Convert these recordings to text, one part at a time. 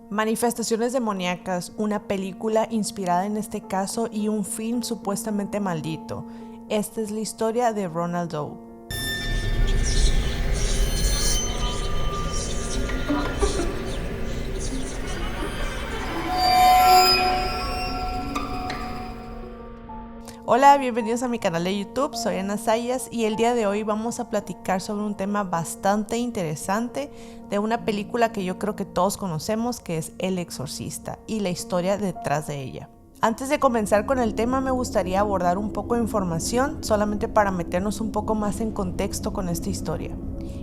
Manifestaciones demoníacas, una película inspirada en este caso y un film supuestamente maldito. Esta es la historia de Ronald Doe. Hola, bienvenidos a mi canal de YouTube, soy Ana Sayas y el día de hoy vamos a platicar sobre un tema bastante interesante de una película que yo creo que todos conocemos, que es El Exorcista y la historia detrás de ella. Antes de comenzar con el tema me gustaría abordar un poco de información solamente para meternos un poco más en contexto con esta historia.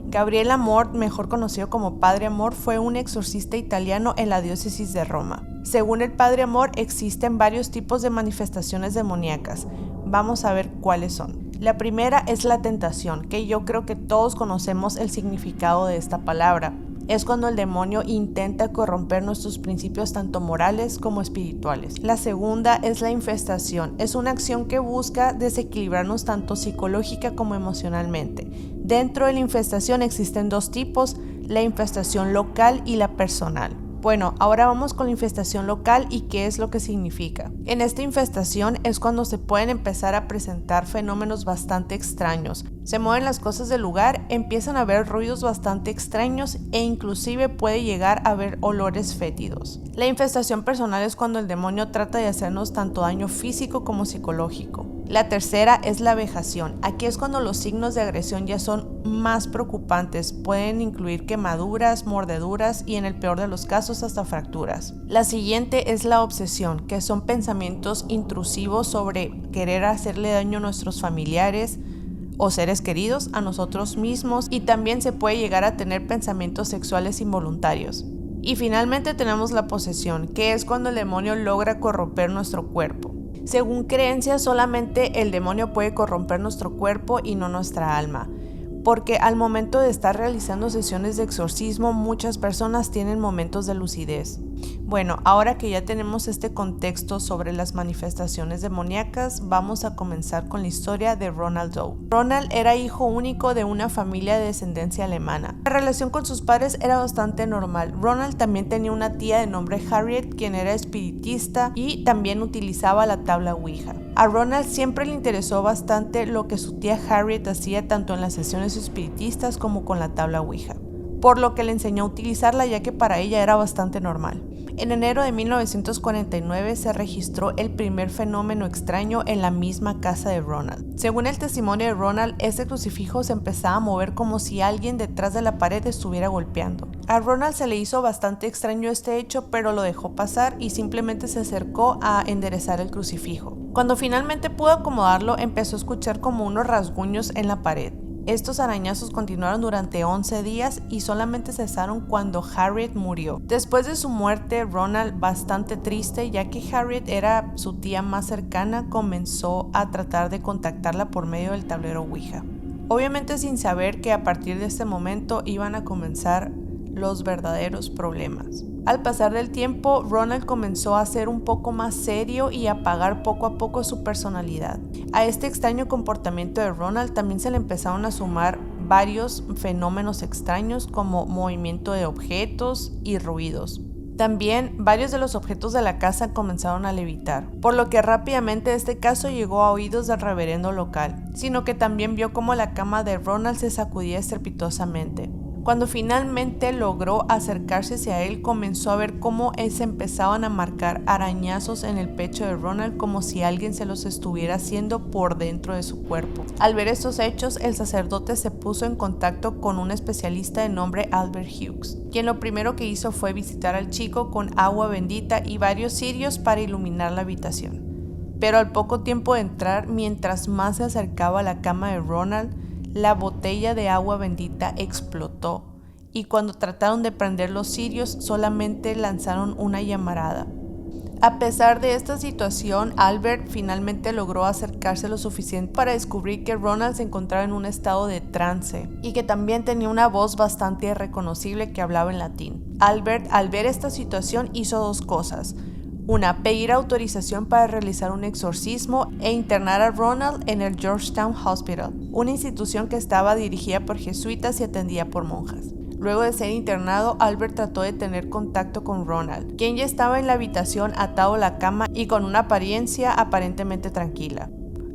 Gabriele Amor, mejor conocido como Padre Amor, fue un exorcista italiano en la diócesis de Roma. Según el Padre Amor, existen varios tipos de manifestaciones demoníacas. Vamos a ver cuáles son. La primera es la tentación, que yo creo que todos conocemos el significado de esta palabra. Es cuando el demonio intenta corromper nuestros principios tanto morales como espirituales. La segunda es la infestación. Es una acción que busca desequilibrarnos tanto psicológica como emocionalmente. Dentro de la infestación existen dos tipos, la infestación local y la personal. Bueno, ahora vamos con la infestación local y qué es lo que significa. En esta infestación es cuando se pueden empezar a presentar fenómenos bastante extraños. Se mueven las cosas del lugar, empiezan a haber ruidos bastante extraños e inclusive puede llegar a haber olores fétidos. La infestación personal es cuando el demonio trata de hacernos tanto daño físico como psicológico. La tercera es la vejación. Aquí es cuando los signos de agresión ya son más preocupantes. Pueden incluir quemaduras, mordeduras y en el peor de los casos hasta fracturas. La siguiente es la obsesión, que son pensamientos intrusivos sobre querer hacerle daño a nuestros familiares o seres queridos, a nosotros mismos, y también se puede llegar a tener pensamientos sexuales involuntarios. Y finalmente tenemos la posesión, que es cuando el demonio logra corromper nuestro cuerpo. Según creencias, solamente el demonio puede corromper nuestro cuerpo y no nuestra alma, porque al momento de estar realizando sesiones de exorcismo, muchas personas tienen momentos de lucidez. Bueno, ahora que ya tenemos este contexto sobre las manifestaciones demoníacas, vamos a comenzar con la historia de Ronald Doe. Ronald era hijo único de una familia de descendencia alemana. La relación con sus padres era bastante normal. Ronald también tenía una tía de nombre Harriet, quien era espiritista y también utilizaba la tabla Ouija. A Ronald siempre le interesó bastante lo que su tía Harriet hacía tanto en las sesiones espiritistas como con la tabla Ouija, por lo que le enseñó a utilizarla ya que para ella era bastante normal. En enero de 1949 se registró el primer fenómeno extraño en la misma casa de Ronald. Según el testimonio de Ronald, este crucifijo se empezaba a mover como si alguien detrás de la pared estuviera golpeando. A Ronald se le hizo bastante extraño este hecho, pero lo dejó pasar y simplemente se acercó a enderezar el crucifijo. Cuando finalmente pudo acomodarlo, empezó a escuchar como unos rasguños en la pared. Estos arañazos continuaron durante 11 días y solamente cesaron cuando Harriet murió. Después de su muerte, Ronald, bastante triste ya que Harriet era su tía más cercana, comenzó a tratar de contactarla por medio del tablero Ouija. Obviamente sin saber que a partir de este momento iban a comenzar los verdaderos problemas. Al pasar del tiempo, Ronald comenzó a ser un poco más serio y a apagar poco a poco su personalidad. A este extraño comportamiento de Ronald también se le empezaron a sumar varios fenómenos extraños como movimiento de objetos y ruidos. También varios de los objetos de la casa comenzaron a levitar, por lo que rápidamente este caso llegó a oídos del reverendo local, sino que también vio cómo la cama de Ronald se sacudía estrepitosamente. Cuando finalmente logró acercarse hacia él, comenzó a ver cómo se empezaban a marcar arañazos en el pecho de Ronald como si alguien se los estuviera haciendo por dentro de su cuerpo. Al ver estos hechos, el sacerdote se puso en contacto con un especialista de nombre Albert Hughes, quien lo primero que hizo fue visitar al chico con agua bendita y varios cirios para iluminar la habitación. Pero al poco tiempo de entrar, mientras más se acercaba a la cama de Ronald, la botella de agua bendita explotó y cuando trataron de prender los cirios solamente lanzaron una llamarada. A pesar de esta situación, Albert finalmente logró acercarse lo suficiente para descubrir que Ronald se encontraba en un estado de trance y que también tenía una voz bastante reconocible que hablaba en latín. Albert, al ver esta situación, hizo dos cosas. Una, pedir autorización para realizar un exorcismo e internar a Ronald en el Georgetown Hospital, una institución que estaba dirigida por jesuitas y atendida por monjas. Luego de ser internado, Albert trató de tener contacto con Ronald, quien ya estaba en la habitación atado a la cama y con una apariencia aparentemente tranquila.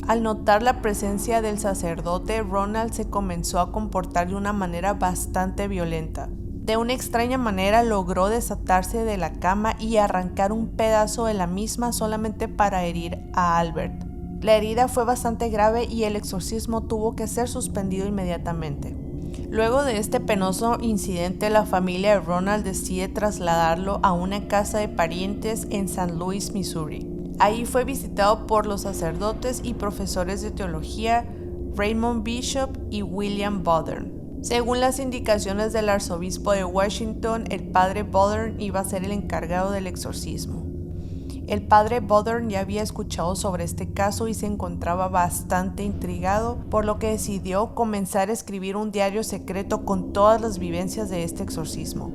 Al notar la presencia del sacerdote, Ronald se comenzó a comportar de una manera bastante violenta. De una extraña manera logró desatarse de la cama y arrancar un pedazo de la misma solamente para herir a Albert. La herida fue bastante grave y el exorcismo tuvo que ser suspendido inmediatamente. Luego de este penoso incidente, la familia de Ronald decide trasladarlo a una casa de parientes en St. Louis, Missouri. Ahí fue visitado por los sacerdotes y profesores de teología Raymond Bishop y William Bowdern. Según las indicaciones del arzobispo de Washington, el padre Bowdern iba a ser el encargado del exorcismo. El padre Bowdern ya había escuchado sobre este caso y se encontraba bastante intrigado, por lo que decidió comenzar a escribir un diario secreto con todas las vivencias de este exorcismo.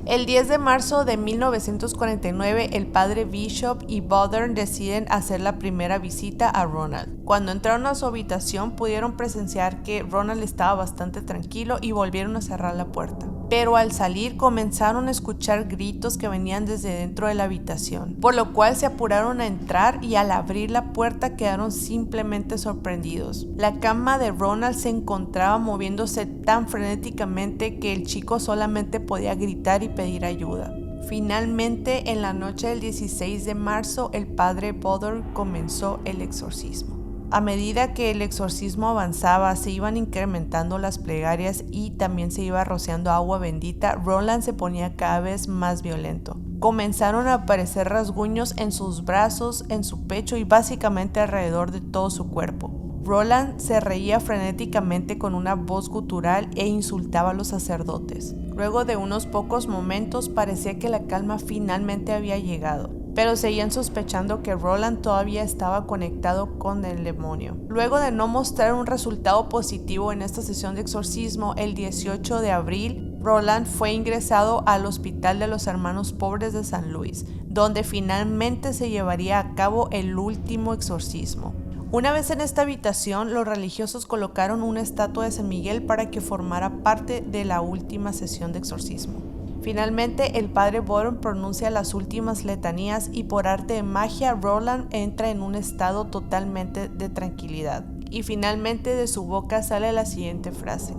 El 10 de marzo de 1949, el padre Bishop y Bowdern deciden hacer la primera visita a Ronald. Cuando entraron a su habitación, pudieron presenciar que Ronald estaba bastante tranquilo y volvieron a cerrar la puerta. Pero al salir comenzaron a escuchar gritos que venían desde dentro de la habitación, por lo cual se apuraron a entrar y al abrir la puerta quedaron simplemente sorprendidos. La cama de Ronald se encontraba moviéndose tan frenéticamente que el chico solamente podía gritar y pedir ayuda. Finalmente, en la noche del 16 de marzo, el padre Bowdern comenzó el exorcismo. A medida que el exorcismo avanzaba, se iban incrementando las plegarias y también se iba rociando agua bendita. Ronald se ponía cada vez más violento. Comenzaron a aparecer rasguños en sus brazos, en su pecho y básicamente alrededor de todo su cuerpo. Ronald se reía frenéticamente con una voz gutural e insultaba a los sacerdotes. Luego de unos pocos momentos parecía que la calma finalmente había llegado, pero seguían sospechando que Ronald todavía estaba conectado con el demonio. Luego de no mostrar un resultado positivo en esta sesión de exorcismo, el 18 de abril, Ronald fue ingresado al Hospital de los Hermanos Pobres de St. Louis, donde finalmente se llevaría a cabo el último exorcismo. Una vez en esta habitación, los religiosos colocaron una estatua de San Miguel para que formara parte de la última sesión de exorcismo. Finalmente, el padre Bowdern pronuncia las últimas letanías y por arte de magia, Ronald entra en un estado totalmente de tranquilidad. Y finalmente de su boca sale la siguiente frase: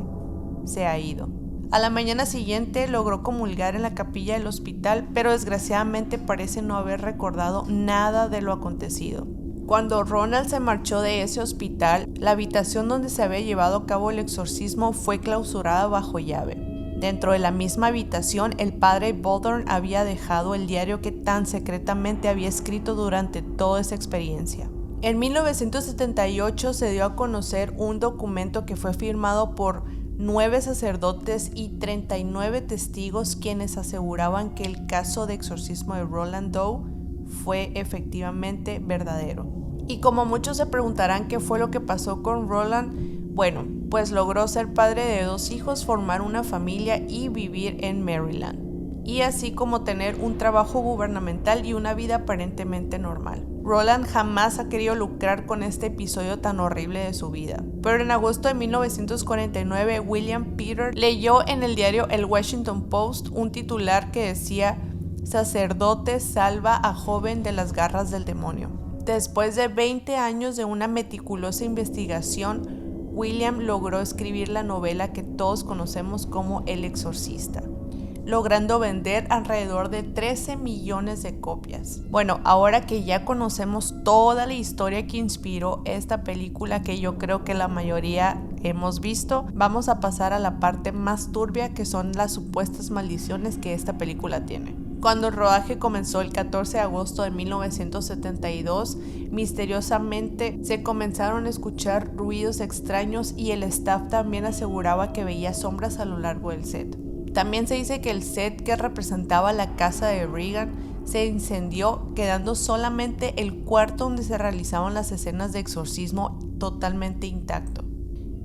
se ha ido. A la mañana siguiente logró comulgar en la capilla del hospital, pero desgraciadamente parece no haber recordado nada de lo acontecido. Cuando Ronald se marchó de ese hospital, la habitación donde se había llevado a cabo el exorcismo fue clausurada bajo llave. Dentro de la misma habitación, el padre Bowdern había dejado el diario que tan secretamente había escrito durante toda esa experiencia. En 1978 se dio a conocer un documento que fue firmado por 9 sacerdotes y 39 testigos, quienes aseguraban que el caso de exorcismo de Roland Doe fue efectivamente verdadero. Y como muchos se preguntarán qué fue lo que pasó con Ronald, bueno, pues logró ser padre de 2 hijos, formar una familia y vivir en Maryland, y así como tener un trabajo gubernamental y una vida aparentemente normal. Ronald jamás ha querido lucrar con este episodio tan horrible de su vida. Pero en agosto de 1949, William Peter leyó en el diario El Washington Post un titular que decía: sacerdote salva a joven de las garras del demonio. Después de 20 años de una meticulosa investigación, William logró escribir la novela que todos conocemos como El Exorcista, logrando vender alrededor de 13 millones de copias. Bueno, ahora que ya conocemos toda la historia que inspiró esta película, que yo creo que la mayoría hemos visto, vamos a pasar a la parte más turbia, que son las supuestas maldiciones que esta película tiene. Cuando el rodaje comenzó el 14 de agosto de 1972, misteriosamente se comenzaron a escuchar ruidos extraños y el staff también aseguraba que veía sombras a lo largo del set. También se dice que el set que representaba la casa de Regan se incendió, quedando solamente el cuarto donde se realizaban las escenas de exorcismo totalmente intacto,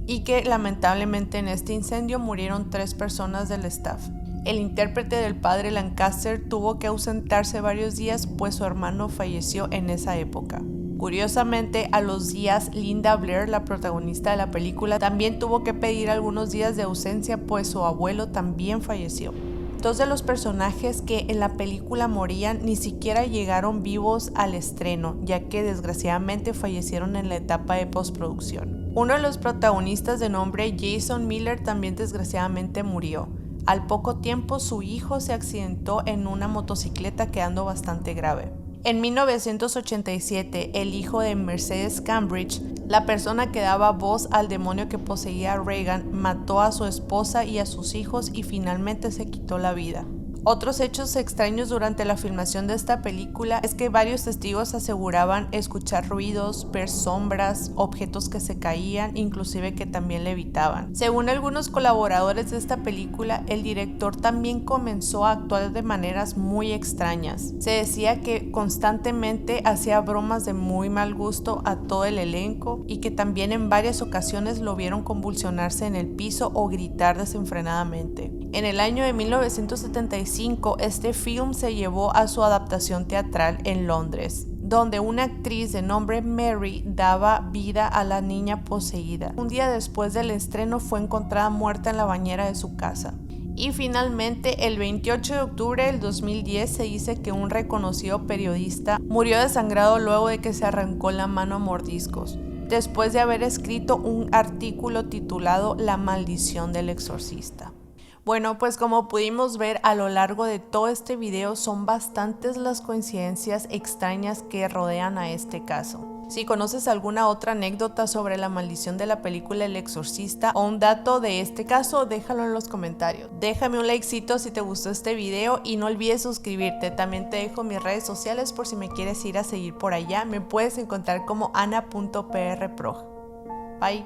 y que lamentablemente en este incendio murieron 3 personas del staff. El intérprete del padre Lancaster tuvo que ausentarse varios días, pues su hermano falleció en esa época. Curiosamente, a los días, Linda Blair, la protagonista de la película, también tuvo que pedir algunos días de ausencia, pues su abuelo también falleció. Dos de los personajes que en la película morían ni siquiera llegaron vivos al estreno, ya que desgraciadamente fallecieron en la etapa de postproducción. Uno de los protagonistas de nombre Jason Miller también desgraciadamente murió. Al poco tiempo su hijo se accidentó en una motocicleta quedando bastante grave. En 1987, el hijo de Mercedes Cambridge, la persona que daba voz al demonio que poseía a Regan, mató a su esposa y a sus hijos y finalmente se quitó la vida. Otros hechos extraños durante la filmación de esta película es que varios testigos aseguraban escuchar ruidos, ver sombras, objetos que se caían, inclusive que también levitaban. Según algunos colaboradores de esta película, el director también comenzó a actuar de maneras muy extrañas. Se decía que constantemente hacía bromas de muy mal gusto a todo el elenco y que también en varias ocasiones lo vieron convulsionarse en el piso o gritar desenfrenadamente. En el año de 1975, este film se llevó a su adaptación teatral en Londres, donde una actriz de nombre Mary daba vida a la niña poseída. Un día después del estreno fue encontrada muerta en la bañera de su casa. Y finalmente, el 28 de octubre del 2010 se dice que un reconocido periodista murió desangrado luego de que se arrancó la mano a mordiscos, después de haber escrito un artículo titulado La maldición del exorcista. Bueno, pues como pudimos ver a lo largo de todo este video, son bastantes las coincidencias extrañas que rodean a este caso. Si conoces alguna otra anécdota sobre la maldición de la película El Exorcista o un dato de este caso, déjalo en los comentarios. Déjame un likecito si te gustó este video y no olvides suscribirte. También te dejo mis redes sociales por si me quieres ir a seguir por allá. Me puedes encontrar como ana.prproj. Bye.